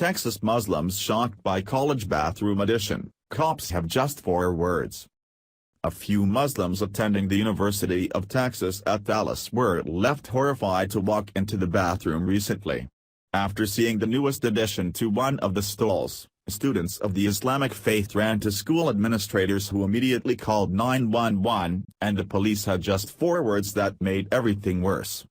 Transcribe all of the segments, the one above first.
Texas Muslims shocked by college bathroom addition, cops have just 4 words. A few Muslims attending the University of Texas at Dallas were left horrified to walk into the bathroom recently. After seeing the newest addition to one of the stalls, students of the Islamic faith ran to school administrators who immediately called 911, and the police had just 4 words that made everything worse.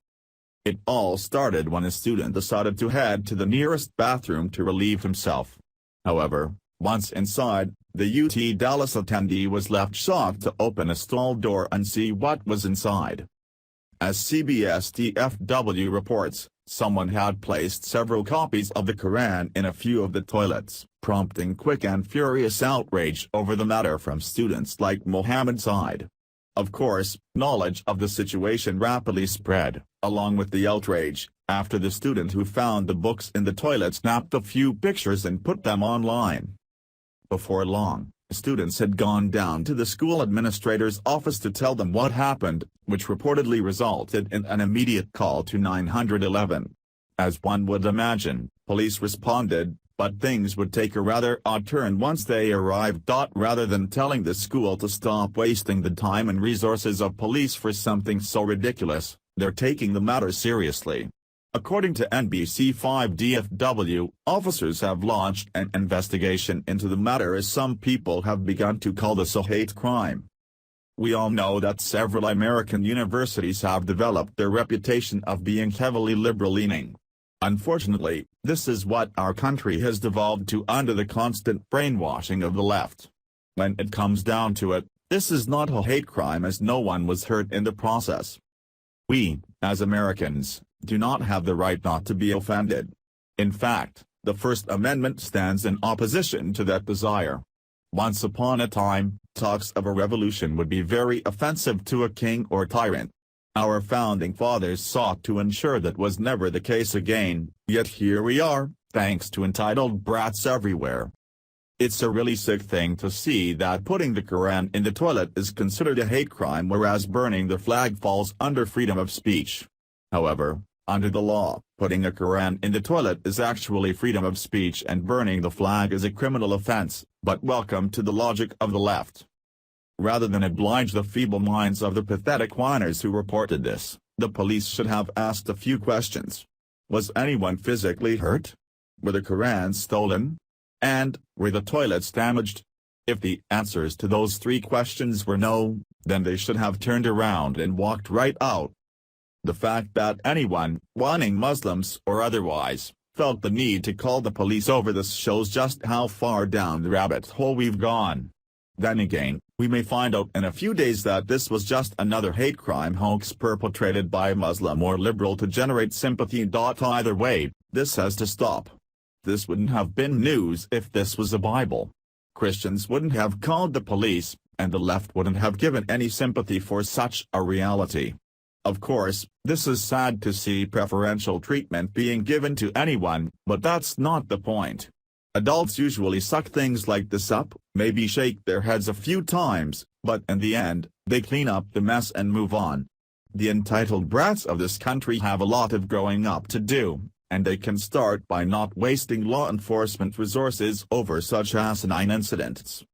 It all started when a student decided to head to the nearest bathroom to relieve himself. However, once inside, the UT Dallas attendee was left shocked to open a stall door and see what was inside. As CBS DFW reports, someone had placed several copies of the Quran in a few of the toilets, prompting quick and furious outrage over the matter from students like Mohammad Syed. Of course, knowledge of the situation rapidly spread, along with the outrage, after the student who found the books in the toilet snapped a few pictures and put them online. Before long, students had gone down to the school administrator's office to tell them what happened, which reportedly resulted in an immediate call to 911. As one would imagine, police responded, but things would take a rather odd turn once they arrived. Rather than telling the school to stop wasting the time and resources of police for something so ridiculous, they're taking the matter seriously. According to NBC5 DFW, officers have launched an investigation into the matter as some people have begun to call this a hate crime. We all know that several American universities have developed their reputation of being heavily liberal-leaning. Unfortunately, this is what our country has devolved to under the constant brainwashing of the left. When it comes down to it, this is not a hate crime as no one was hurt in the process. We, as Americans, do not have the right not to be offended. In fact, the First Amendment stands in opposition to that desire. Once upon a time, talks of a revolution would be very offensive to a king or tyrant. Our founding fathers sought to ensure that was never the case again, yet here we are, thanks to entitled brats everywhere. It's a really sick thing to see that putting the Quran in the toilet is considered a hate crime, whereas burning the flag falls under freedom of speech. However, under the law, putting a Quran in the toilet is actually freedom of speech and burning the flag is a criminal offense, but welcome to the logic of the left. Rather than oblige the feeble minds of the pathetic whiners who reported this, the police should have asked a few questions. Was anyone physically hurt? Were the Qurans stolen? And, were the toilets damaged? If the answers to those 3 questions were no, then they should have turned around and walked right out. The fact that anyone, whining Muslims or otherwise, felt the need to call the police over this shows just how far down the rabbit hole we've gone. Then again, we may find out in a few days that this was just another hate crime hoax perpetrated by a Muslim or liberal to generate sympathy. Either way, this has to stop. This wouldn't have been news if this was a Bible. Christians wouldn't have called the police, and the left wouldn't have given any sympathy for such a reality. Of course, this is sad to see preferential treatment being given to anyone, but that's not the point. Adults usually suck things like this up, maybe shake their heads a few times, but in the end, they clean up the mess and move on. The entitled brats of this country have a lot of growing up to do, and they can start by not wasting law enforcement resources over such asinine incidents.